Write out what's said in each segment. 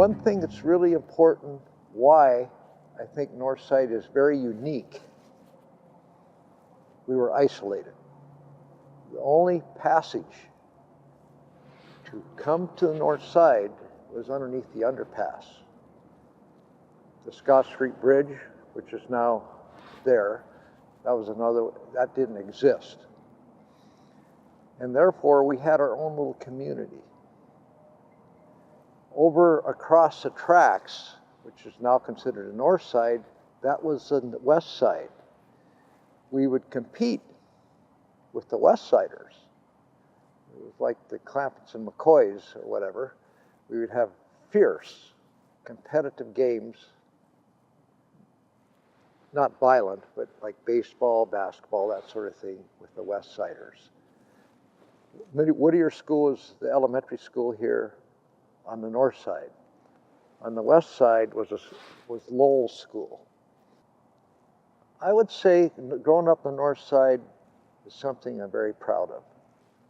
One thing that's really important, why I think Northside is very unique, we were isolated. The only passage to come to the north side was underneath the underpass. The Scott Street Bridge, which is now there, that didn't exist. And therefore, we had our own little community. Over across the tracks, which is now considered the north side, that was the west side. We would compete with the west siders. It was like the Clampetts and McCoys or whatever. We would have fierce, competitive games, not violent, but like baseball, basketball, that sort of thing with the west siders. Whittier School is the elementary school here on the north side. On the west side was Lowell's School. I would say growing up on the north side is something I'm very proud of.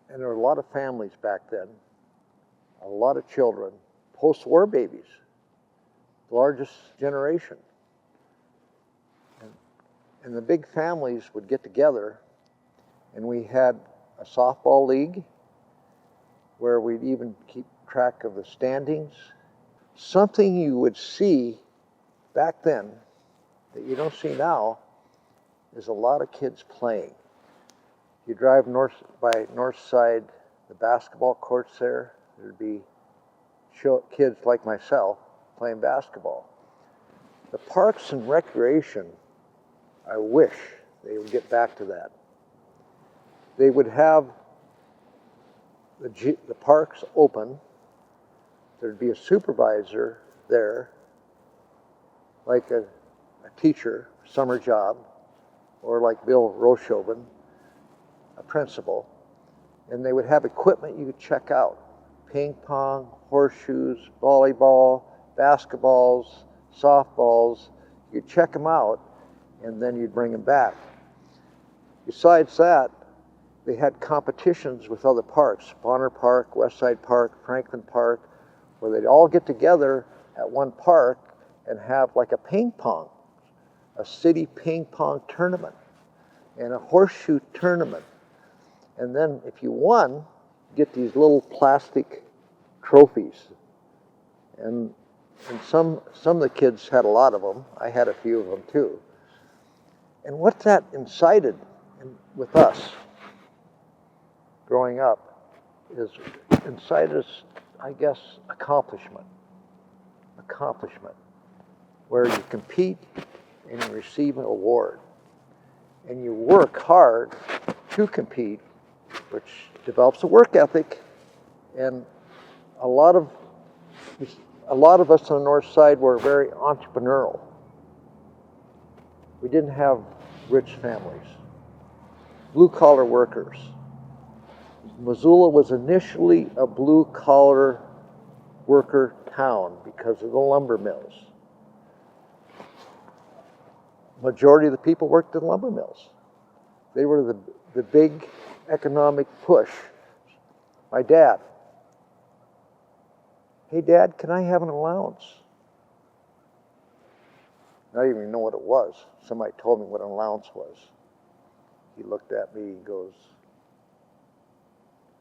And there were a lot of families back then, a lot of children, post-war babies, the largest generation. And the big families would get together, and we had a softball league where we'd even keep track of the standings. Something you would see back then that you don't see now is a lot of kids playing. You drive by Northside, the basketball courts there'd be kids like myself playing basketball. The parks and recreation, I wish they would get back to that. They would have the parks open. There'd be a supervisor there, like a teacher, summer job, or like Bill Roshoven, a principal, and they would have equipment you could check out. Ping pong, horseshoes, volleyball, basketballs, softballs. You'd check them out, and then you'd bring them back. Besides that, they had competitions with other parks, Bonner Park, Westside Park, Franklin Park, where they'd all get together at one park and have like a city ping pong tournament and a horseshoe tournament. And then if you won, you get these little plastic trophies. And some of the kids had a lot of them. I had a few of them too. And what that incited with us growing up is incited us, I guess, accomplishment, where you compete and you receive an award. And you work hard to compete, which develops a work ethic. And a lot of us on the north side were very entrepreneurial. We didn't have rich families, blue-collar workers. Missoula was initially a blue-collar worker town because of the lumber mills. Majority of the people worked in lumber mills. They were the big economic push. My dad, hey Dad, can I have an allowance? I didn't even know what it was. Somebody told me what an allowance was. He looked at me and goes,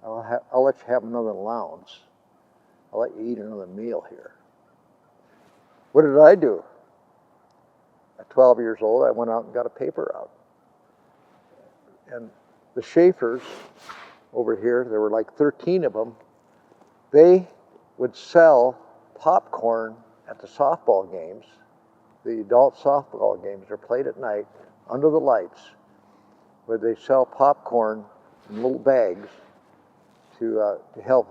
I'll let you have another allowance. I'll let you eat another meal here. What did I do? At 12 years old, I went out and got a paper route. And the Schaefers over here, there were like 13 of them, they would sell popcorn at the softball games. The adult softball games are played at night under the lights, where they sell popcorn in little bags to help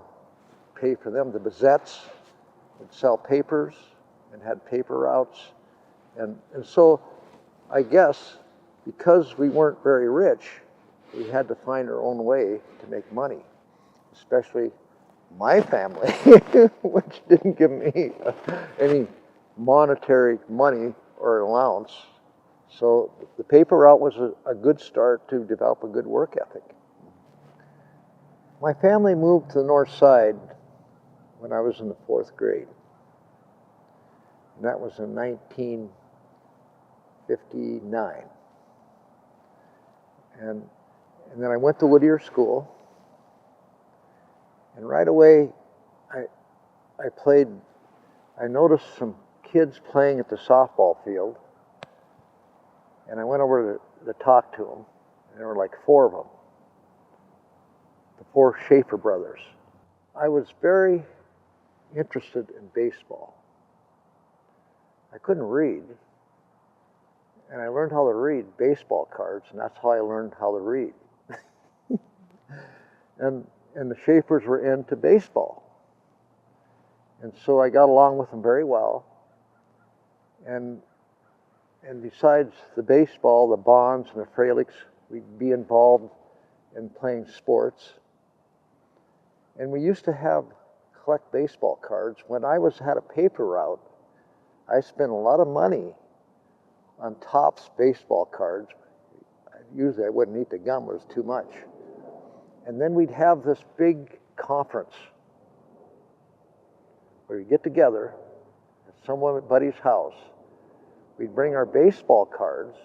pay for them. The Bazettes would sell papers and had paper routes. And so I guess because we weren't very rich, we had to find our own way to make money, especially my family, which didn't give me any monetary money or allowance. So the paper route was a good start to develop a good work ethic. My family moved to the north side when I was in the 4th grade. And that was in 1959. And then I went to Whittier School, and right away I noticed some kids playing at the softball field, and I went over to talk to them, and there were like 4 of them, the 4 Schaefer brothers. I was very interested in baseball. I couldn't read, and I learned how to read baseball cards, and that's how I learned how to read. and the Schaefers were into baseball. And so I got along with them very well. And besides the baseball, the Bonds and the Frelichs, we'd be involved in playing sports. And we used to collect baseball cards. When I had a paper route, I spent a lot of money on Topps baseball cards. Usually I wouldn't eat the gum, it was too much. And then we'd have this big conference where we'd get together at somebody's house. We'd bring our baseball cards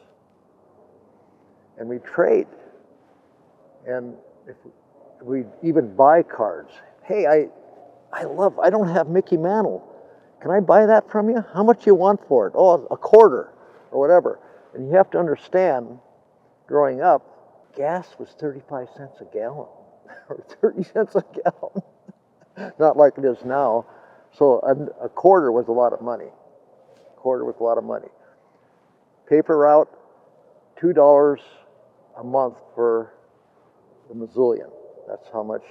and we'd trade. And we'd even buy cards. Hey, I don't have Mickey Mantle. Can I buy that from you? How much you want for it? Oh, a quarter or whatever. And you have to understand, growing up, gas was 35 cents a gallon or 30 cents a gallon. Not like it is now. So a quarter was a lot of money. A quarter was a lot of money. Paper route, $2 a month for the Missoulian. That's how much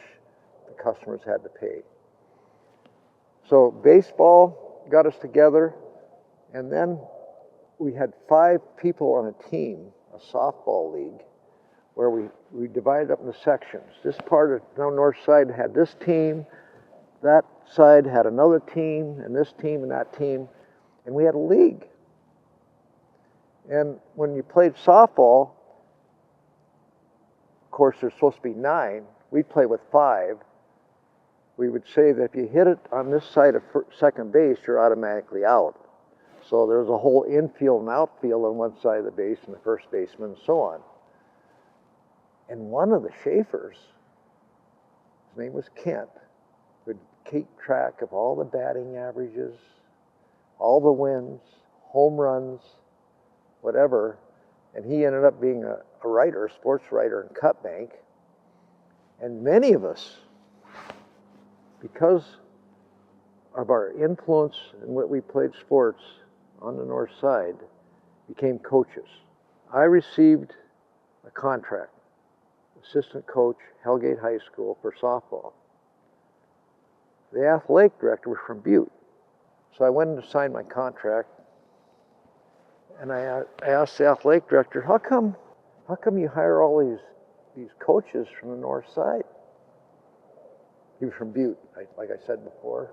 the customers had to pay. So baseball got us together, and then we had 5 people on a team, a softball league, where we divided up into sections. This part of Northside had this team, that side had another team, and this team and that team, and we had a league. And when you played softball, of course there's supposed to be 9, we'd play with 5. We would say that if you hit it on this side of second base, you're automatically out. So there was a whole infield and outfield on one side of the base and the first baseman and so on. And one of the Schaefers, his name was Kent, would keep track of all the batting averages, all the wins, home runs, whatever. And he ended up being a writer, a sports writer in Cut Bank. And many of us, because of our influence in what we played sports on the North Side, became coaches. I received a contract, assistant coach, Hellgate High School for softball. The athletic director was from Butte. So I went in to sign my contract, and I asked the athletic director, how come you hire all these coaches from the North Side? He was from Butte, like I said before.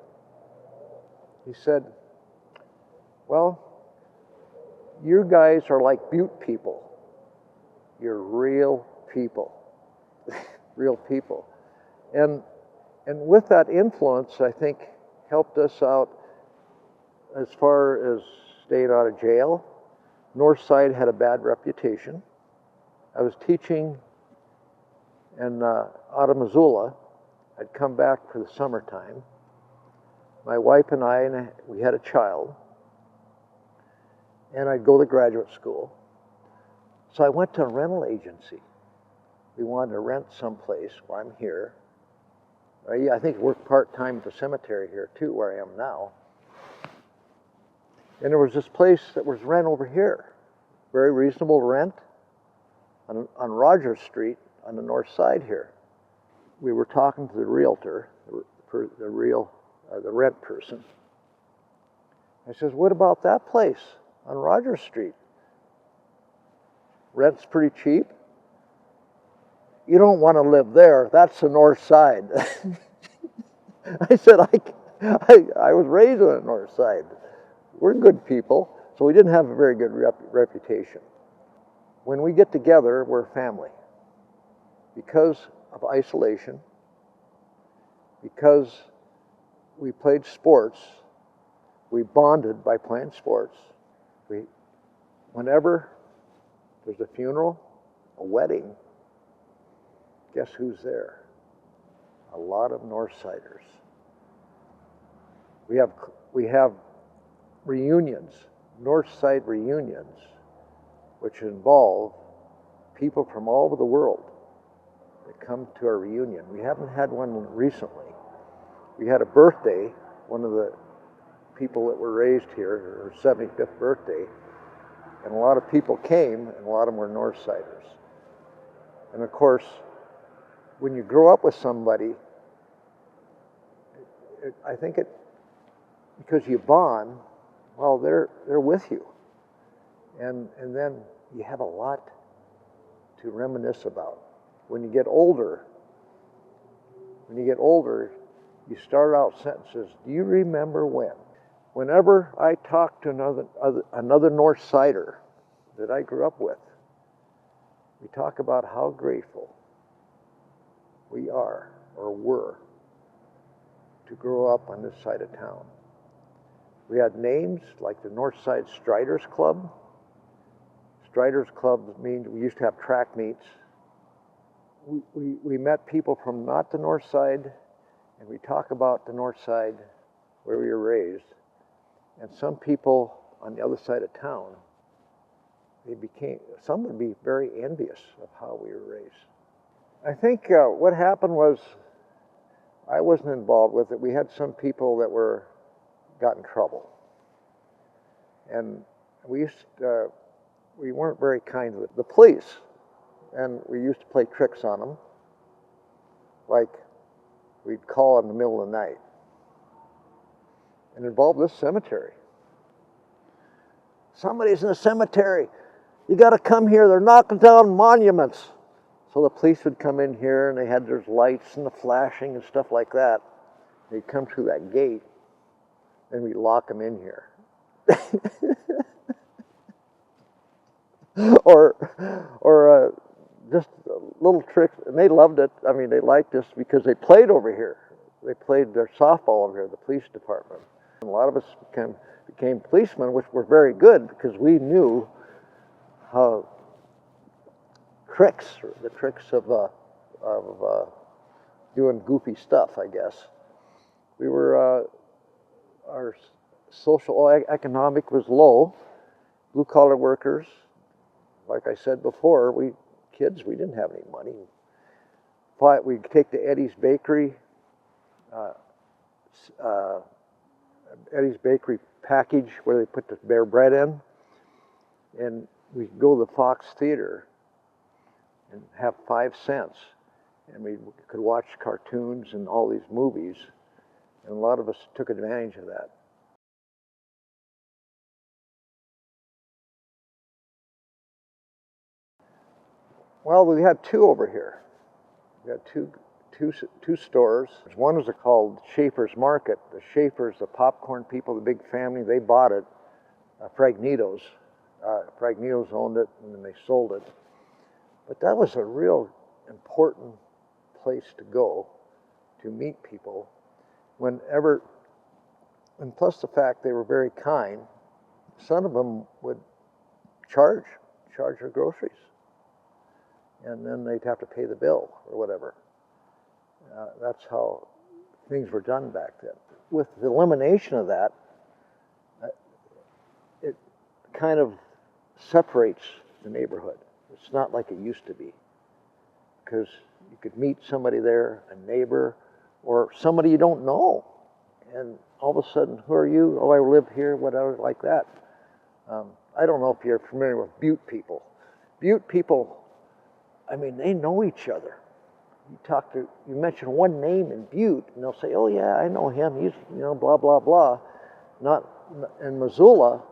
He said, well, you guys are like Butte people. You're real people. Real people. And with that influence, I think, helped us out as far as staying out of jail. Northside had a bad reputation. I was teaching out of Missoula. I'd come back for the summertime. My wife and we had a child. And I'd go to graduate school. So I went to a rental agency. We wanted to rent someplace where I'm here. I think I worked part-time at the cemetery here too, where I am now. And there was this place that was rent over here. Very reasonable rent on Rogers Street on the north side here. We were talking to the realtor, the rent person. I says, what about that place on Rogers Street? Rent's pretty cheap. You don't want to live there. That's the north side. I said, I was raised on the north side. We're good people, so we didn't have a very good reputation. When we get together, we're family. Because of isolation, because we played sports, We bonded by playing sports. Whenever there's a funeral, a wedding, guess who's there? A lot of Northsiders. We have reunions, Northside reunions, which involve people from all over the world that come to our reunion. We haven't had one recently. We had a birthday, one of the people that were raised here, her 75th birthday, and a lot of people came, and a lot of them were Northsiders. And of course, when you grow up with somebody, I think because you bond, well, they're with you. And then you have a lot to reminisce about. When you get older, you start out sentences, do you remember when? Whenever I talk to another Northsider that I grew up with, we talk about how grateful we are or were to grow up on this side of town. We had names like the Northside Striders Club. Striders Club means we used to have track meets. We met people from not the North Side, and we talk about the North Side where we were raised. And some people on the other side of town, some would be very envious of how we were raised. I think what happened was, I wasn't involved with it. We had some people that got in trouble. And we weren't very kind to the police. And we used to play tricks on them. Like, we'd call in the middle of the night. And it involved this cemetery. Somebody's in the cemetery. You got to come here. They're knocking down monuments. So the police would come in here, and they had their lights and the flashing and stuff like that. They'd come through that gate, and we'd lock them in here. or just little tricks, and they loved it. I mean, they liked us because they played over here. They played their softball over here, the police department. And a lot of us became policemen, which were very good because we knew how the tricks of doing goofy stuff, I guess. We were, our economic was low. Blue collar workers, like I said before, we didn't have any money. But we'd take the Eddie's Bakery package where they put the bare bread in, and we'd go to the Fox Theater and have 5 cents, and we could watch cartoons and all these movies, and a lot of us took advantage of that. Well, we had two over here. We had two stores. One was called Schaefer's Market. The Schaefer's, the popcorn people, the big family, they bought it. Fragnito's. Fragnito's owned it, and then they sold it. But that was a real important place to go to meet people. And plus the fact they were very kind, some of them would charge their groceries. And then they'd have to pay the bill or whatever. That's how things were done back then. With the elimination of that, it kind of separates the neighborhood. It's not like it used to be, because you could meet somebody there, a neighbor, or somebody you don't know, and all of a sudden, who are you? Oh, I live here, whatever, like that. I don't know if you're familiar with Butte people. Butte people, I mean, they know each other. You mention one name in Butte, and they'll say, oh yeah, I know him, he's, blah, blah, blah. Not in Missoula,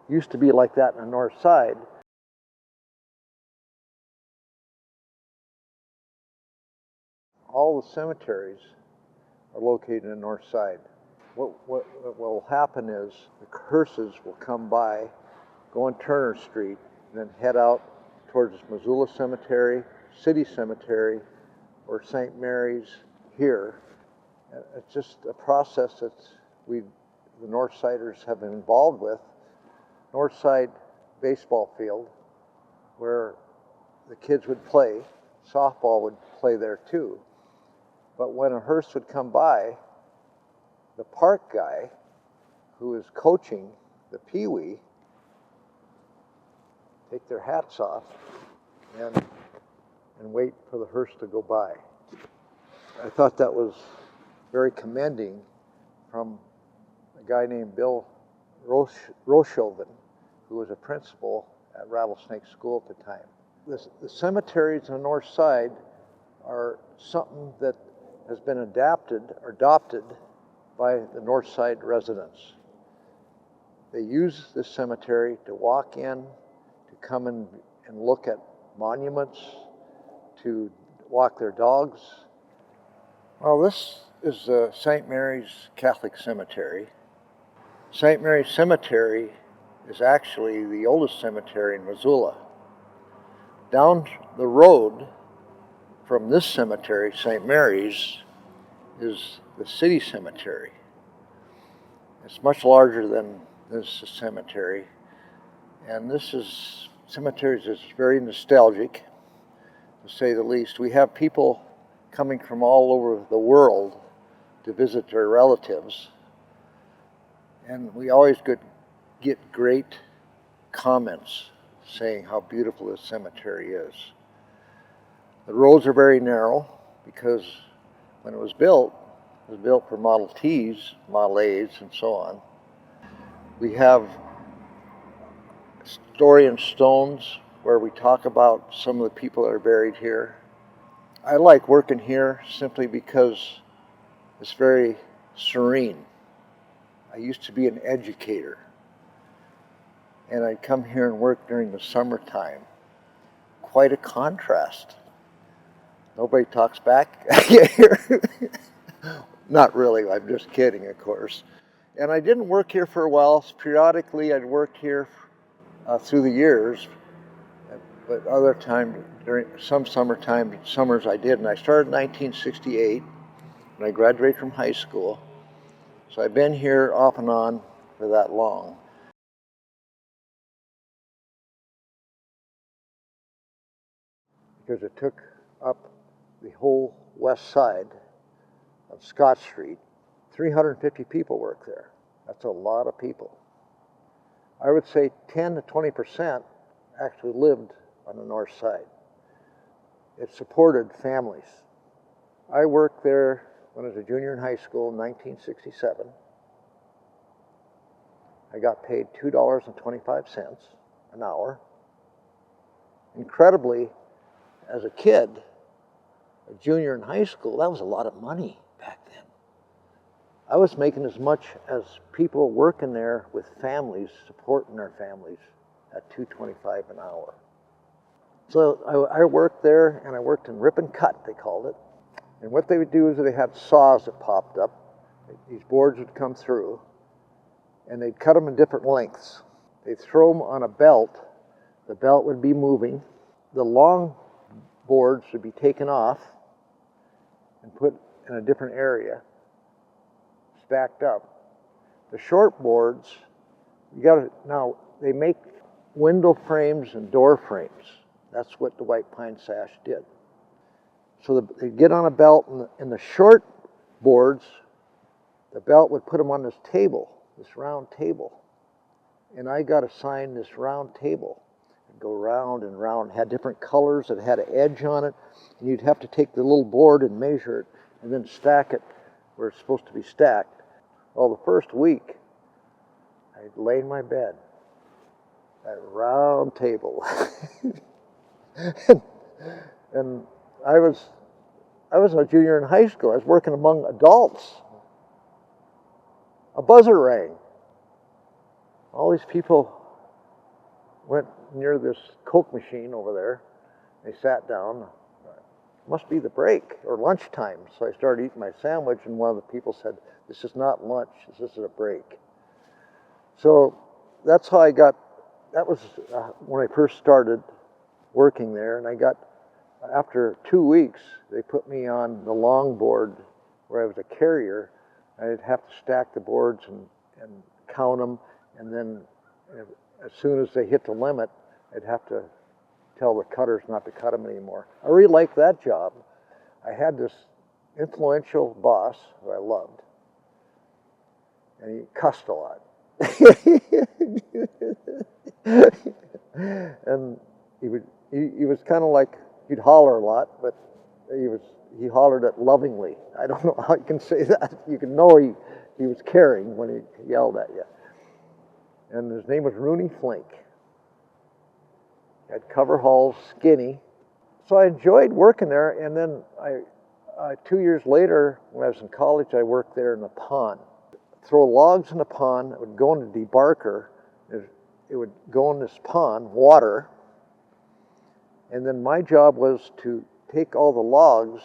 used to be like that in the North Side. All the cemeteries are located in the North Side. What will happen is the hearses will come by, go on Turner Street, and then head out towards Missoula Cemetery, City Cemetery, or St. Mary's here. It's just a process that the Northsiders have been involved with, Northside baseball field, where the kids would play. Softball would play there too. But when a hearse would come by, the park guy who was coaching the Pee-wee take their hats off and wait for the hearse to go by. I thought that was very commending from a guy named Bill Rochoven, who was a principal at Rattlesnake School at the time. The cemeteries on the north side are something that has been adopted by the north side residents. They use this cemetery to walk in, to come in and look at monuments, to walk their dogs. Well, this is the St. Mary's Catholic Cemetery. St. Mary's Cemetery is actually the oldest cemetery in Missoula. Down the road from this cemetery, St. Mary's, is the city cemetery. It's much larger than this cemetery, and cemetery is very nostalgic, to say the least. We have people coming from all over the world to visit their relatives, and we always get great comments saying how beautiful this cemetery is. The roads are very narrow because when it was built for Model Ts, Model As, and so on. We have story and stones where we talk about some of the people that are buried here. I like working here simply because it's very serene. I used to be an educator, and I'd come here and work during the summertime. Quite a contrast. Nobody talks back here. Not really, I'm just kidding, of course. And I didn't work here for a while. Periodically, I'd worked here through the years, but other time, during some summers I did. And I started in 1968 when I graduated from high school. So I've been here off and on for that long. Because it took up the whole west side of Scott Street. 350 people work there. That's a lot of people. I would say 10 to 20% actually lived on the north side. It supported families. I worked there when I was a junior in high school in 1967. I got paid $2.25 an hour. Incredibly, as a kid, a junior in high school, that was a lot of money back then. I was making as much as people working there with families, supporting their families, at $2.25 an hour. So I worked there, and I worked in rip and cut, they called it. And what they would do is they had saws that popped up. These boards would come through, and they'd cut them in different lengths. They'd throw them on a belt. The belt would be moving. The long boards would be taken off and put in a different area, stacked up. The short boards, now they make window frames and door frames. That's what the white pine sash did. So they'd get on a belt, and the short boards, the belt would put them on this table, this round table. And I got assigned this round table. It'd go round and round, it had different colors, it had an edge on it, and you'd have to take the little board and measure it, and then stack it where it's supposed to be stacked. Well, the first week, I'd lay in my bed, that round table. and I was a junior in high school. I was working among adults. A buzzer rang. All these people went near this Coke machine over there. They sat down. Must be the break or lunchtime. So I started eating my sandwich, and one of the people said, "This is not lunch, this is a break." So that's how that was when I first started working there. And after 2 weeks, they put me on the long board where I was a carrier. I'd have to stack the boards and count them, and then as soon as they hit the limit, I'd have to tell the cutters not to cut them anymore. I really liked that job. I had this influential boss who I loved, and he cussed a lot. And he was kind of like, he'd holler a lot, but he hollered it lovingly. I don't know how you can say that. You can know he was caring when he yelled at you. And his name was Rooney Flink. He had coveralls, skinny. So I enjoyed working there, and then 2 years later, when I was in college, I worked there in the pond. Throw logs in the pond, it would go in the debarker, it would go in this pond, water, and then my job was to take all the logs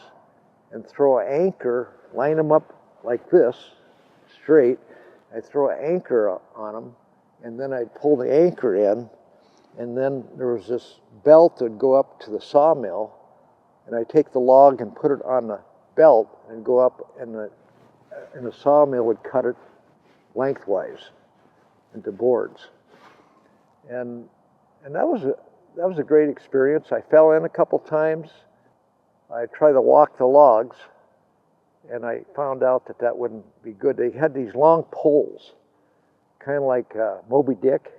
and throw an anchor, line them up like this, straight. I'd throw an anchor on them, and then I'd pull the anchor in, and then there was this belt that would go up to the sawmill, and I'd take the log and put it on the belt and go up, and the sawmill would cut it lengthwise into boards. And that was a great experience. I fell in a couple times. I tried to walk the logs, and I found out that wouldn't be good. They had these long poles, kind of like Moby Dick,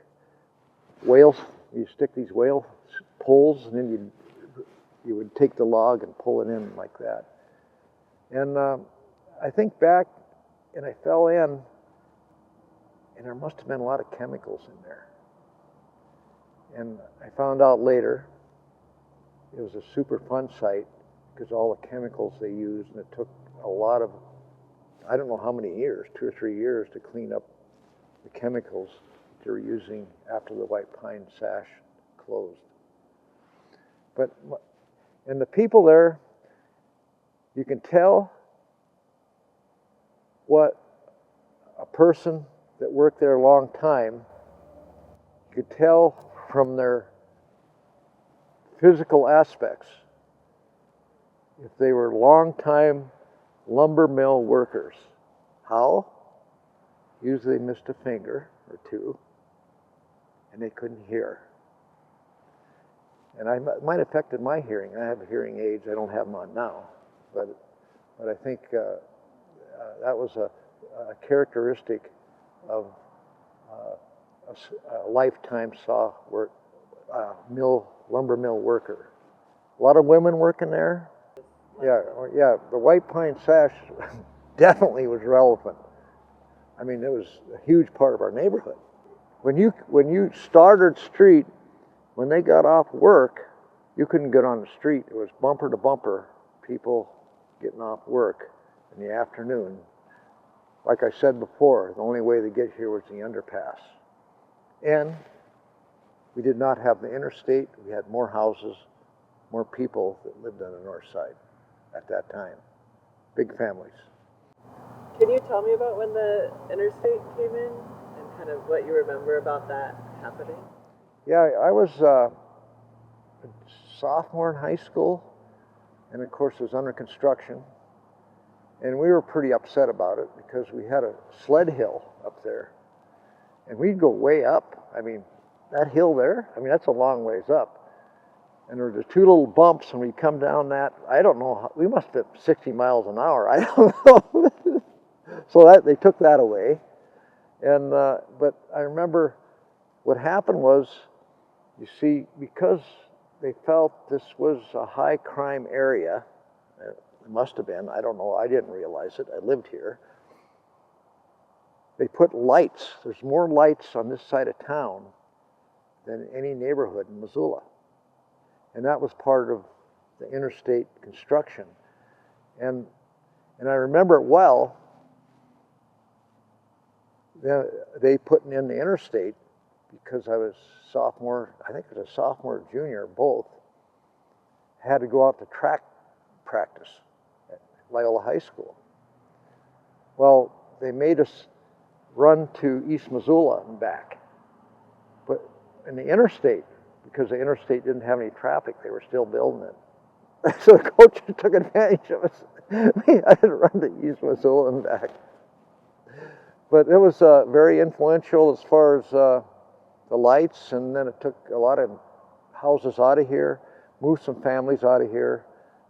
whales. You stick these whale poles, and then you would take the log and pull it in like that. And I think back, and I fell in, and there must have been a lot of chemicals in there. And I found out later it was a Superfund site because all the chemicals they used, and it took a lot of, I don't know how many years, 2 or 3 years to clean up the chemicals they were using after the white pine sash closed. And the people there, you can tell what a person that worked there a long time, you could tell from their physical aspects if they were long-time lumber mill workers. How? Usually they missed a finger or two, and they couldn't hear. And it might have affected my hearing. I have hearing aids. I don't have them on now, but I think that was a characteristic of a lifetime lumber mill worker. A lot of women working there. Yeah. The white pine sash definitely was relevant. I mean, it was a huge part of our neighborhood. When you started street, when they got off work, you couldn't get on the street. It was bumper to bumper, people getting off work in the afternoon. Like I said before, the only way to get here was the underpass. And we did not have the interstate. We had more houses, more people that lived on the north side at that time. Big families. Can you tell me about when the interstate came in and kind of what you remember about that happening? Yeah, I was a sophomore in high school, and of course it was under construction. And we were pretty upset about it because we had a sled hill up there. And we'd go way up. I mean, that hill there, that's a long ways up. And there were the 2 little bumps, and we'd come down that, I don't know, we must have been 60 miles an hour, I don't know. So they took that away. And but I remember what happened was, you see, because they felt this was a high crime area, it must have been, I don't know, I didn't realize it, I lived here. They put lights, there's more lights on this side of town than any neighborhood in Missoula. And that was part of the interstate construction. And I remember it well, they putting in the interstate because I was sophomore, I think it was a sophomore or junior, both, had to go out to track practice at Loyola High School. Well, they made us run to East Missoula and back. But in the interstate, because the interstate didn't have any traffic, they were still building it. So the coaches took advantage of us. I had to run to East Missoula and back. But it was very influential as far as the lights, and then it took a lot of houses out of here, moved some families out of here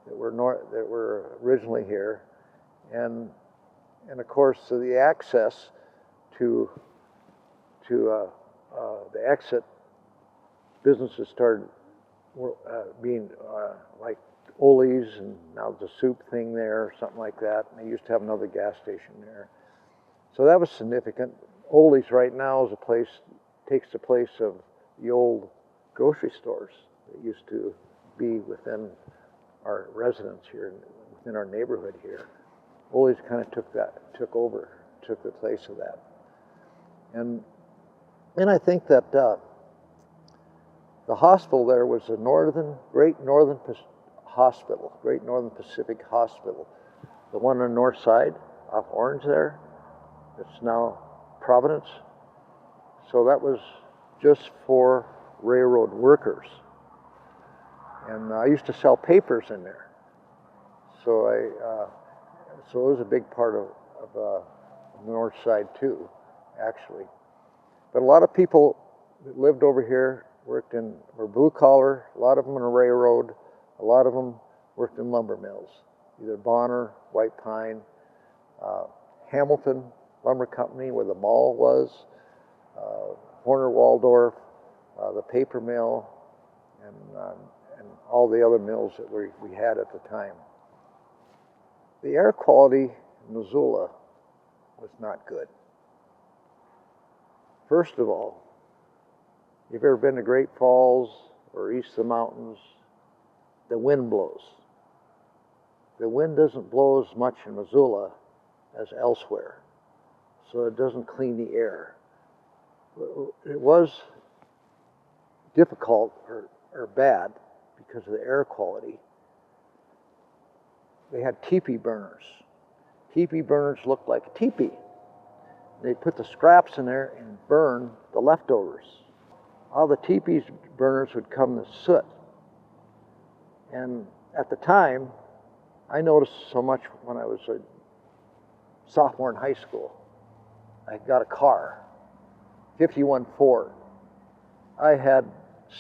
that were originally here, and of course the access to the exit businesses started being like Ole's, and now there's a soup thing there or something like that, and they used to have another gas station there. So that was significant. Ole's right now is a place, takes the place of the old grocery stores that used to be within our residence here, within our neighborhood here. Ole's kind of took the place of that. And I think that the hospital there was a Great Northern Pacific Hospital. The one on Northside, off Orange there, it's now Providence. So that was just for railroad workers. And I used to sell papers in there. So so it was a big part of the North Side too, actually. But a lot of people that lived over here were blue collar, a lot of them in a railroad, a lot of them worked in lumber mills, either Bonner, White Pine, Hamilton Lumber Company, where the mall was, Horner Waldorf, the paper mill, and all the other mills that we had at the time. The air quality in Missoula was not good. First of all, if you've ever been to Great Falls or east of the mountains, the wind blows. The wind doesn't blow as much in Missoula as elsewhere, so it doesn't clean the air. It was difficult or bad because of the air quality. They had teepee burners. Teepee burners looked like a teepee. They'd put the scraps in there and burn the leftovers. All the teepee burners would come to soot. And at the time, I noticed so much when I was a sophomore in high school. I got a car, 51 Ford. I had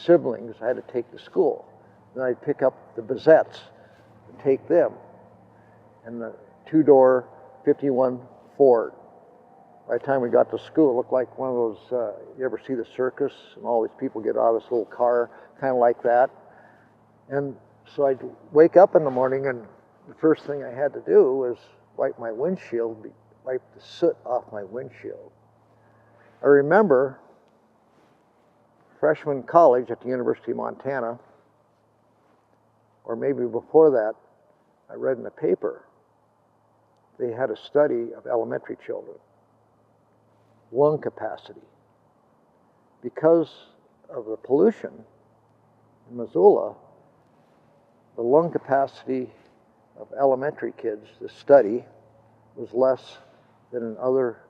siblings I had to take to school. Then I'd pick up the Bazettes and take them. And the two-door 51 Ford. By the time we got to school, it looked like one of those, you ever see the circus? And all these people get out of this little car, kind of like that. And so I'd wake up in the morning, and the first thing I had to do was wipe my windshield, wipe the soot off my windshield. I remember freshman college at the University of Montana, or maybe before that, I read in the paper, they had a study of elementary children. Lung capacity. Because of the pollution in Missoula, the lung capacity of elementary kids, the study, was less than in other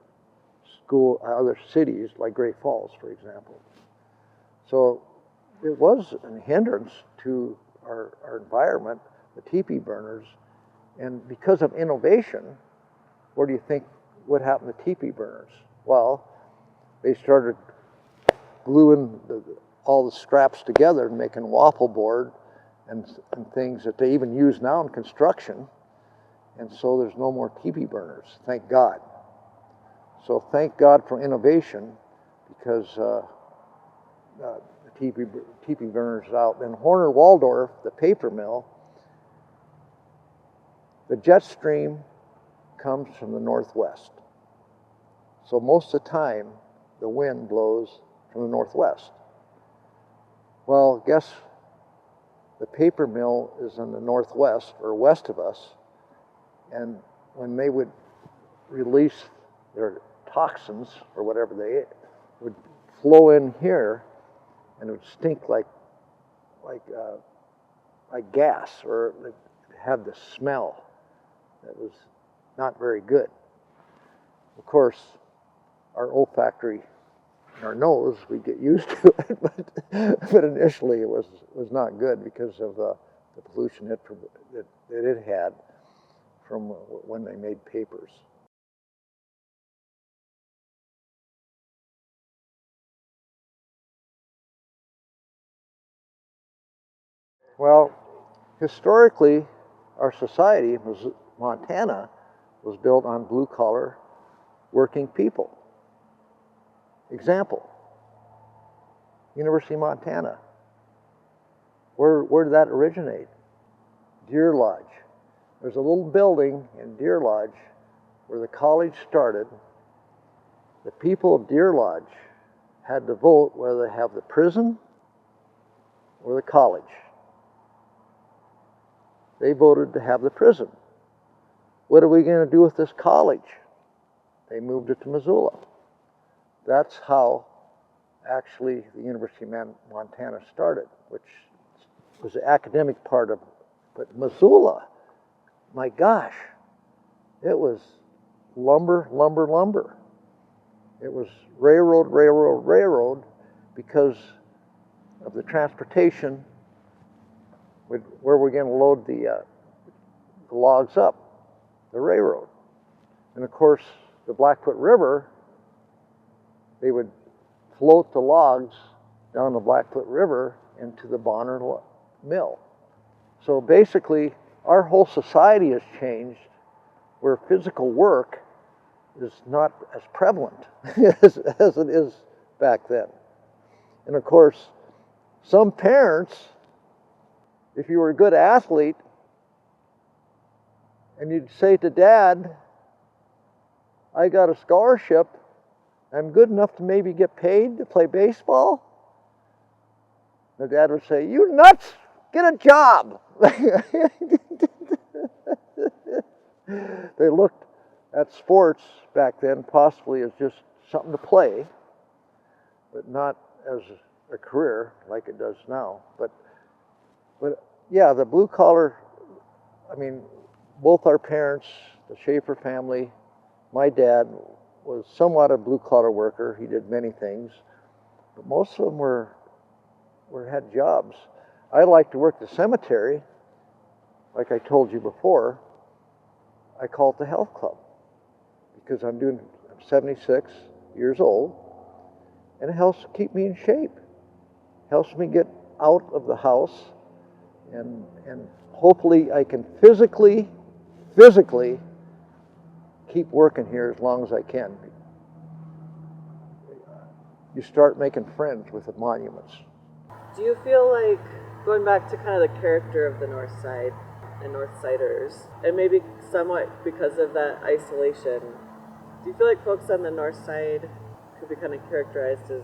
cities like Great Falls, for example. So it was a hindrance to our environment, the teepee burners, and because of innovation, what do you think would happen to teepee burners? Well, they started gluing all the scraps together and making waffle board and things that they even use now in construction. And so there's no more teepee burners, thank God. So thank God for innovation, because the teepee burners out. Then Horner Waldorf, the paper mill, the jet stream comes from the northwest. So most of the time, the wind blows from the northwest. Well, guess the paper mill is in the northwest or west of us, and when they would release their toxins or whatever, they would flow in here, and it would stink like gas, or it had the smell that was not very good. Of course, our olfactory in our nose, we get used to it, but initially it was not good because of the pollution that it had from when they made papers. Well, historically, our society, Montana, was built on blue-collar working people. Example, University of Montana. Where did that originate? Deer Lodge. There's a little building in Deer Lodge where the college started. The people of Deer Lodge had to vote whether they have the prison or the college. They voted to have the prison. What are we going to do with this college? They moved it to Missoula. That's how actually the University of Montana started, which was the academic part of it. But Missoula, my gosh, it was lumber, lumber, lumber. It was railroad, railroad, railroad because of the transportation. Where we're going to load the logs up, the railroad. And of course, the Blackfoot River, they would float the logs down the Blackfoot River into the Bonner mill. So basically, our whole society has changed where physical work is not as prevalent as it is back then. And of course, some parents, if you were a good athlete, and you'd say to Dad, I got a scholarship, I'm good enough to maybe get paid to play baseball. The dad would say, you nuts, get a job. They looked at sports back then possibly as just something to play, but not as a career like it does now. But yeah, the blue collar, I mean, both our parents, the Schaefer family, my dad was somewhat a blue collar worker. He did many things, but most of them had jobs. I like to work the cemetery, like I told you before. I call it the health club because I'm 76 years old, and it helps keep me in shape. Helps me get out of the house, and hopefully I can physically keep working here as long as I can. You start making friends with the monuments. Do you feel like, going back to kind of the character of the North Side and Northsiders, and maybe somewhat because of that isolation, do you feel like folks on the North Side could be kind of characterized as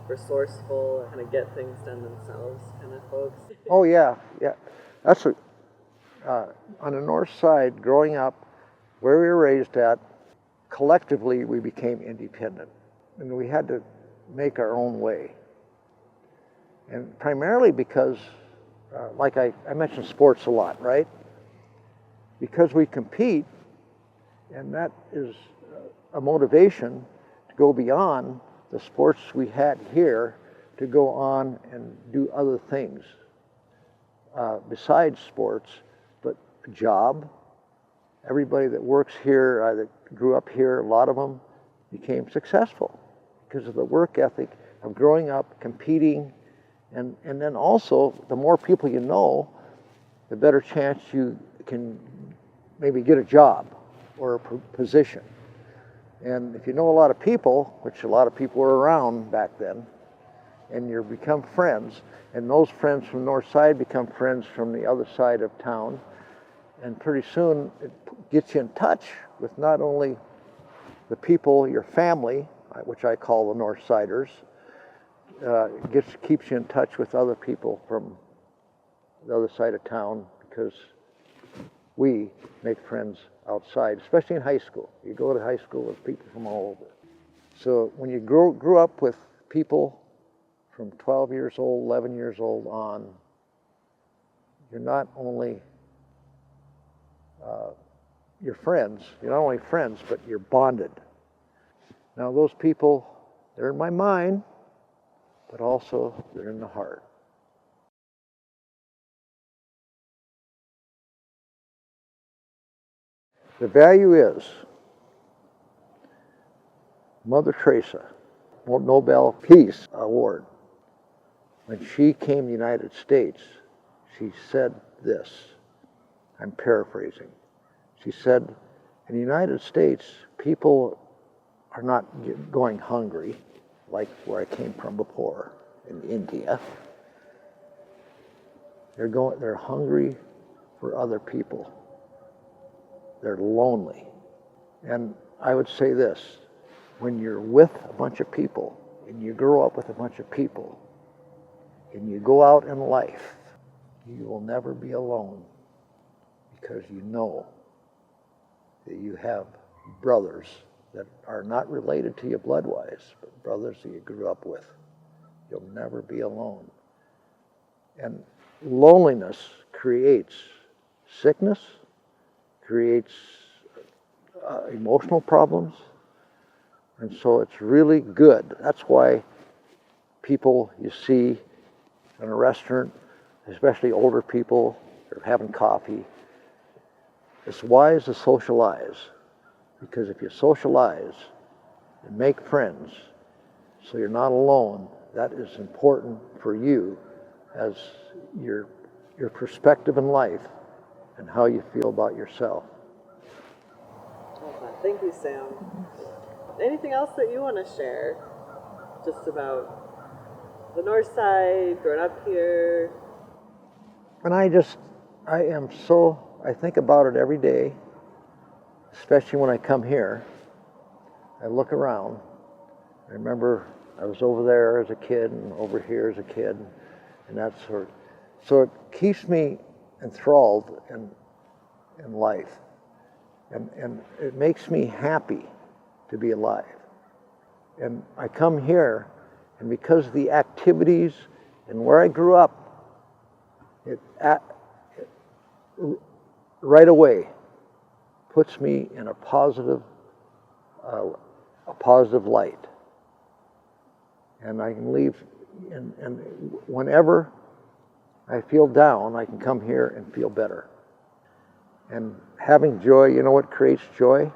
resourceful and kind of get things done themselves kind of folks? Oh yeah. That's what, on the North Side, growing up, where we were raised at, collectively we became independent, and we had to make our own way. And primarily because, like I mentioned sports a lot, right? Because we compete, and that is a motivation to go beyond the sports we had here to go on and do other things besides sports, but a job. Everybody that works here, that grew up here, a lot of them became successful because of the work ethic of growing up, competing, and then also the more people you know, the better chance you can maybe get a job or a position. And if you know a lot of people, which a lot of people were around back then, and you become friends, and those friends from North Side become friends from the other side of town, and pretty soon it gets you in touch with not only the people, your family, which I call the North Siders, keeps you in touch with other people from the other side of town, because we make friends outside, especially in high school. You go to high school with people from all over. So when you grew up with people from 12 years old, 11 years old on, you're not only your friends, you're not only friends, but you're bonded. Now those people, they're in my mind, but also they're in the heart. The value is Mother Teresa, Nobel Peace Award. When she came to the United States, she said this, I'm paraphrasing. She said, in the United States, people are not going hungry like where I came from before in India. They're hungry for other people. They're lonely. And I would say this, when you're with a bunch of people and you grow up with a bunch of people and you go out in life, you will never be alone because you know that you have brothers that are not related to you blood-wise, but brothers that you grew up with. You'll never be alone. And loneliness creates sickness, creates emotional problems, and so it's really good. That's why people you see in a restaurant, especially older people, they're having coffee. It's wise to socialize, because if you socialize and make friends so you're not alone, that is important for you as your perspective in life and how you feel about yourself. Thank you, Sam. Anything else that you want to share just about the North Side, growing up here? And I think about it every day, especially when I come here. I look around. I remember I was over there as a kid and over here as a kid, and that sort. So it keeps me enthralled in life, and it makes me happy to be alive. And I come here, and because of the activities and where I grew up, it right away puts me in a positive light. And I can leave, and whenever I feel down, I can come here and feel better. And having joy, you know what creates joy?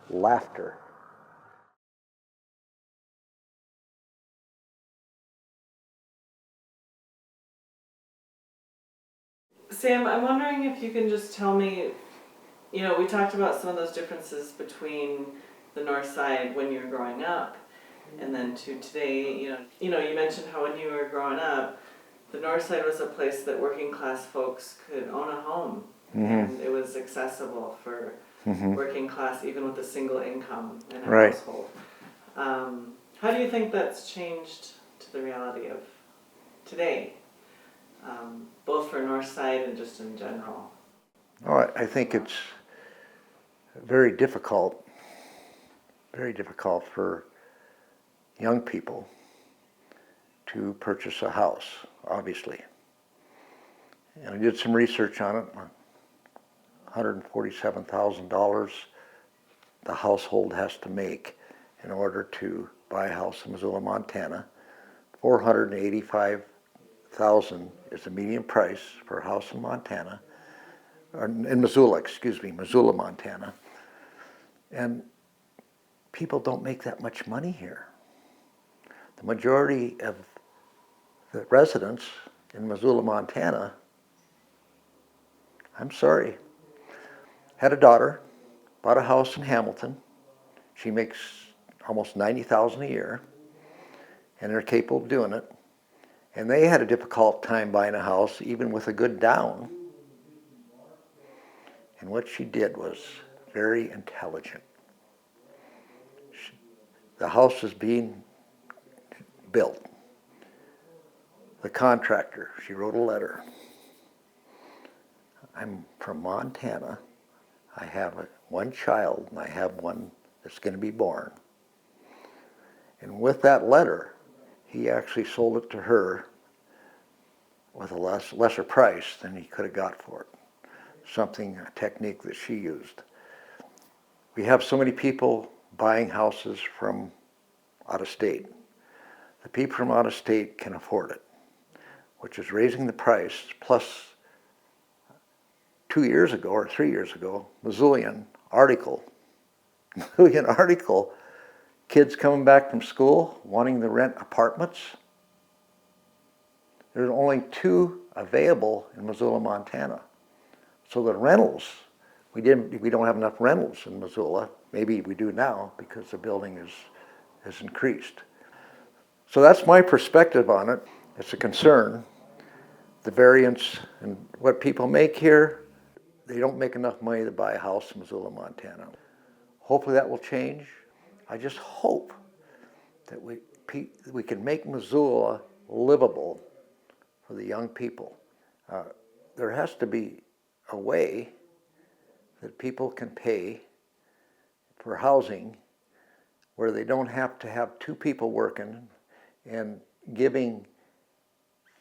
Laughter. Sam, I'm wondering if you can just tell me, we talked about some of those differences between the North Side when you were growing up and then to today. You mentioned how when you were growing up, the North Side was a place that working class folks could own a home. Mm-hmm. And it was accessible for working class, even with a single income in a household. How do you think that's changed to the reality of today? Both for North Side and just in general? Oh, I think it's very difficult for young people to purchase a house, obviously. And I did some research on it. $147,000 the household has to make in order to buy a house in Missoula, Montana. $485,000 is the median price for a house in Montana, or in Missoula, Missoula, Montana. And people don't make that much money here. The majority of the residents in Missoula, Montana, I'm sorry, had a daughter, bought a house in Hamilton. She makes almost $90,000 a year, and they're capable of doing it. And they had a difficult time buying a house, even with a good down. And what she did was very intelligent. The house was being built. The contractor, she wrote a letter. I'm from Montana. I have one child, and I have one that's going to be born. And with that letter, he actually sold it to her with a lesser price than he could have got for it. A technique that she used. We have so many people buying houses from out of state. The people from out of state can afford it, which is raising the price. Plus, 2 years ago or 3 years ago, Missoulian article, kids coming back from school wanting to rent apartments. There's only 2 available in Missoula, Montana. So the rentals, we don't have enough rentals in Missoula. Maybe we do now because the building has increased. So that's my perspective on it. It's a concern. The variance in what people make here, they don't make enough money to buy a house in Missoula, Montana. Hopefully that will change. I just hope that we can make Missoula livable for the young people. There has to be a way that people can pay for housing where they don't have to have 2 people working and giving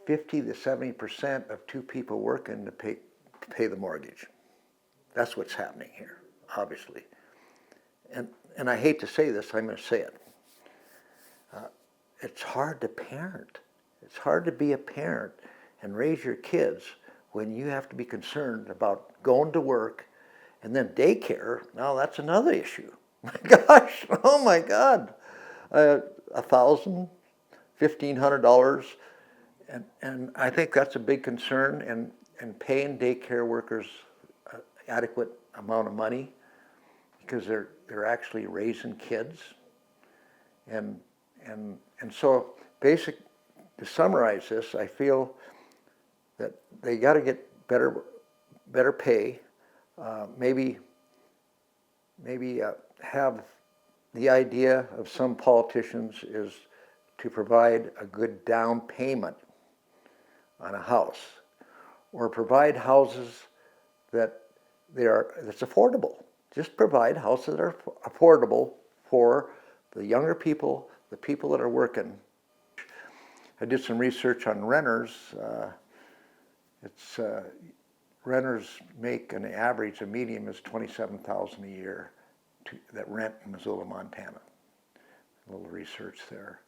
50 to 70% of 2 people working to pay the mortgage. That's what's happening here, obviously. And I hate to say this, I'm going to say it. It's hard to parent. It's hard to be a parent and raise your kids when you have to be concerned about going to work and then daycare. Now that's another issue. My gosh, oh my God. $1,000, $1,500. And I think that's a big concern, and paying daycare workers adequate amount of money because they're actually raising kids. And so to summarize this, I feel that they got to get better pay, maybe have the idea of some politicians is to provide a good down payment on a house, or provide houses that's affordable. Just provide houses that are affordable for the younger people, the people that are working. I did some research on renters. Renters make an average, a median is $27,000 a year that rent in Missoula, Montana. A little research there.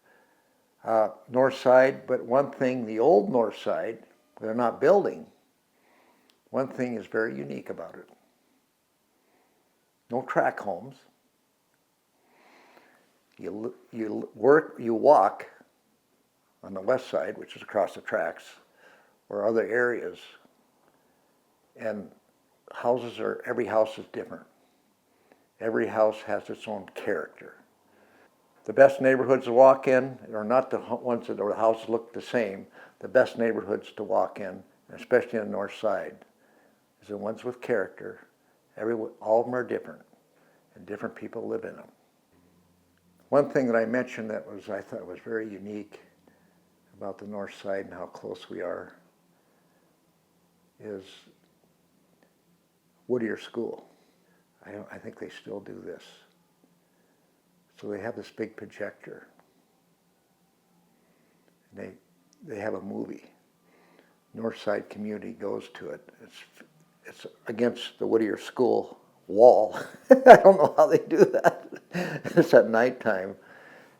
Northside, but one thing, the old Northside, they're not building. One thing is very unique about it. No tract homes. You walk on the west side, which is across the tracks, or other areas, and every house is different. Every house has its own character. The best neighborhoods to walk in are not the ones that the houses look the same. The best neighborhoods to walk in, especially on the north side, is the ones with character. All of them are different, and different people live in them. One thing that I mentioned that I thought was very unique about the north side and how close we are is Whittier School. I think they still do this. So they have this big projector. And they have a movie. Northside community goes to it. It's against the Whittier School wall. I don't know how they do that. It's at nighttime.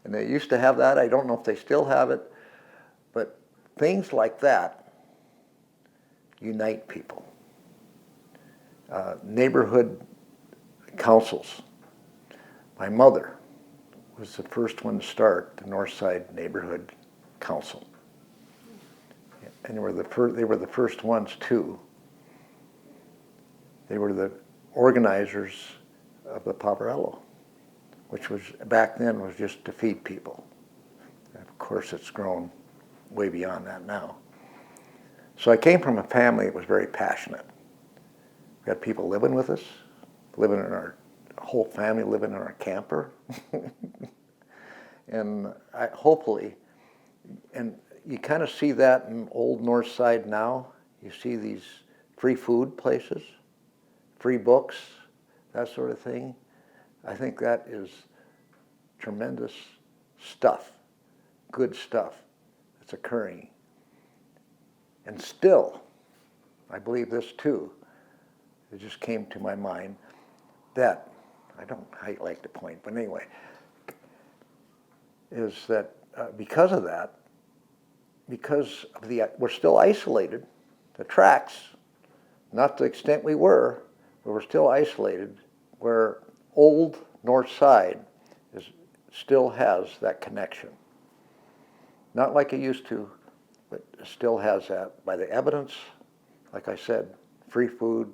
And they used to have that. I don't know if they still have it. But things like that unite people. Neighborhood councils. My mother was the first one to start the Northside Neighborhood Council. And they were the first ones too. They were the organizers of the Paparello, which was back then was just to feed people. And of course, it's grown way beyond that now. So I came from a family that was very passionate. We had people living with us, whole family living in our camper. And hopefully, and you kind of see that in Old North Side now. You see these free food places, free books, that sort of thing. I think that is tremendous stuff, good stuff that's occurring. And still, I believe this too, it just came to my mind, that, I like to point, but anyway, is that because of that, because of we're still isolated, the tracks, not to the extent we were, but we're still isolated, where Old North Side still has that connection. Not like it used to, but still has that by the evidence. Like I said, free food,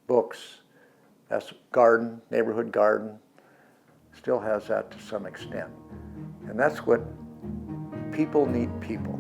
books, that's garden, neighborhood garden, still has that to some extent. And that's what people need people.